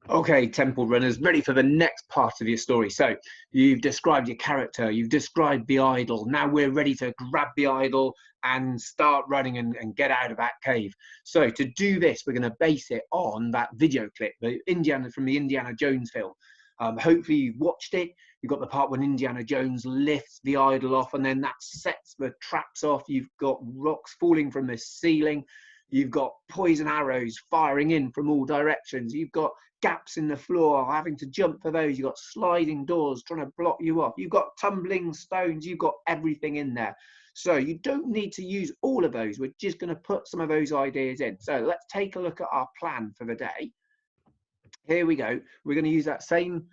Okay, Temple Runners, ready for the next part of your story. So you've described your character, you've described the idol. Now we're ready to grab the idol and start running and get out of that cave. So to do this, we're going to base it on that video clip, from the Indiana Jones film. Hopefully you've watched it. You've got the part when Indiana Jones lifts the idol off, and then that sets the traps off. You've got rocks falling from the ceiling. You've got poison arrows firing in from all directions. You've got gaps in the floor, having to jump for those. You've got sliding doors trying to block you off. You've got tumbling stones. You've got everything in there. So you don't need to use all of those. We're just going to put some of those ideas in. So let's take a look at our plan for the day. Here we go. We're going to use that same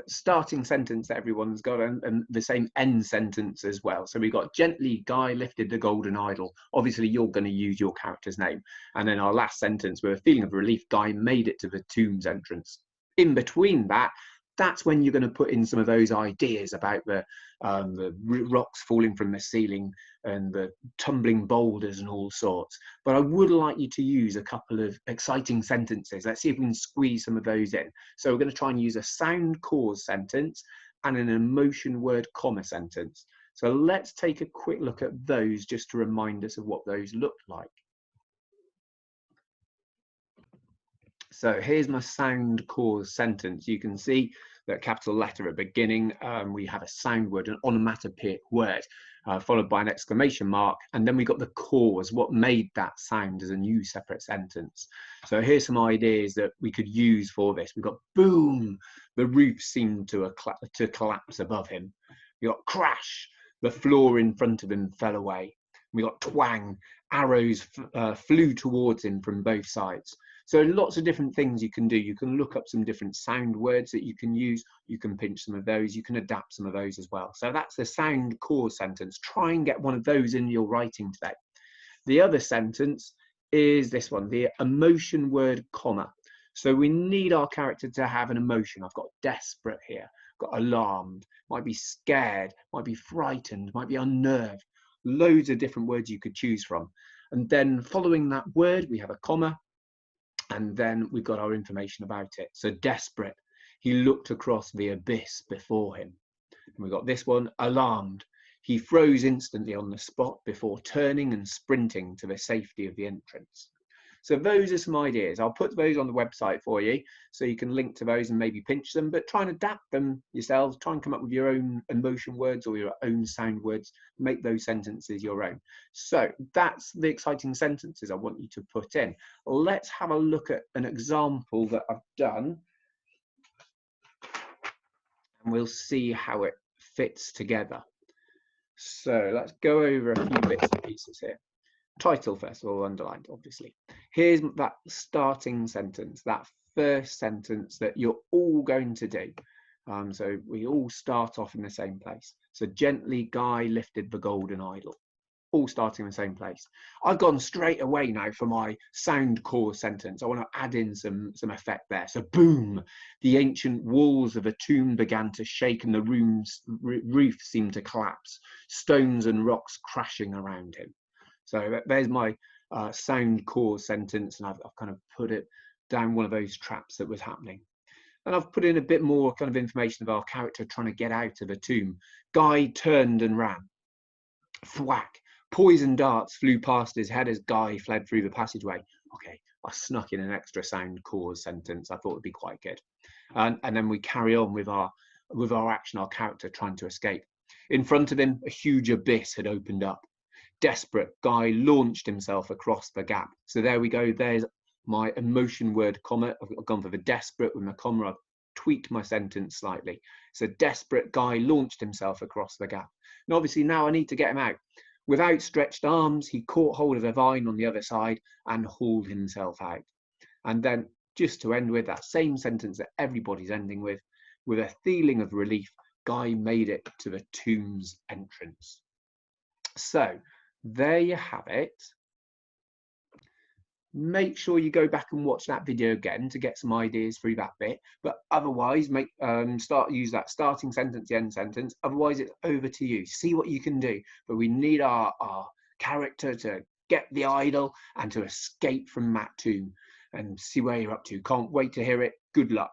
starting sentence that everyone's got and the same end sentence as well. So we've got gently Guy lifted the golden idol. Obviously, you're going to use your character's name. And then our last sentence, with a feeling of relief, Guy made it to the tomb's entrance. In between that, that's when you're going to put in some of those ideas about the rocks falling from the ceiling and the tumbling boulders and all sorts. But I would like you to use a couple of exciting sentences. Let's see if we can squeeze some of those in. So we're going to try and use a sound cause sentence and an emotion word comma sentence. So let's take a quick look at those just to remind us of what those look like. So here's my sound cause sentence. You can see that capital letter at the beginning, we have a sound word, an onomatopoeic word, followed by an exclamation mark. And then we got the cause, what made that sound, as a new separate sentence. So here's some ideas that we could use for this. We've got boom, the roof seemed to collapse above him. We got crash, the floor in front of him fell away. We got twang, arrows flew towards him from both sides. So lots of different things you can do. You can look up some different sound words that you can use. You can pinch some of those. You can adapt some of those as well. So that's the sound cause sentence. Try and get one of those in your writing today. The other sentence is this one, the emotion word comma. So we need our character to have an emotion. I've got desperate here, got alarmed, might be scared, might be frightened, might be unnerved. Loads of different words you could choose from. And then following that word, we have a comma. And then we've got our information about it. So desperate, he looked across the abyss before him. And we've got this one, alarmed. He froze instantly on the spot before turning and sprinting to the safety of the entrance. So those are some ideas. I'll put those on the website for you so you can link to those and maybe pinch them, but try and adapt them yourselves. Try and come up with your own emotion words or your own sound words. Make those sentences your own. So that's the exciting sentences I want you to put in. Let's have a look at an example that I've done and we'll see how it fits together. So let's go over a few bits and pieces here. Title first of all, underlined, obviously. Here's that starting sentence, that first sentence that you're all going to do. So we all start off in the same place. So gently Guy lifted the golden idol. All starting in the same place. I've gone straight away now for my sound cause sentence. I want to add in some effect there. So boom, the ancient walls of a tomb began to shake and the roof seemed to collapse. Stones and rocks crashing around him. So there's my sound cause sentence, and I've kind of put it down one of those traps that was happening. And I've put in a bit more kind of information of our character trying to get out of the tomb. Guy turned and ran. Thwack. Poison darts flew past his head as Guy fled through the passageway. Okay, I snuck in an extra sound cause sentence. I thought it'd be quite good. And then we carry on with our action, our character trying to escape. In front of him, a huge abyss had opened up. Desperate, Guy launched himself across the gap. So there we go. There's my emotion word comma. I've gone for the desperate with my comma. I've tweaked my sentence slightly. So desperate, Guy launched himself across the gap. And obviously now I need to get him out. With outstretched arms, he caught hold of a vine on the other side and hauled himself out. And then just to end with that same sentence that everybody's ending with a feeling of relief, Guy made it to the tomb's entrance. So there you have it. Make sure you go back and watch that video again to get some ideas through that bit. But otherwise, use that starting sentence, the end sentence. Otherwise, it's over to you. See what you can do. But we need our character to get the idol and to escape from that tomb. and see where you're up to. Can't wait to hear it. Good luck.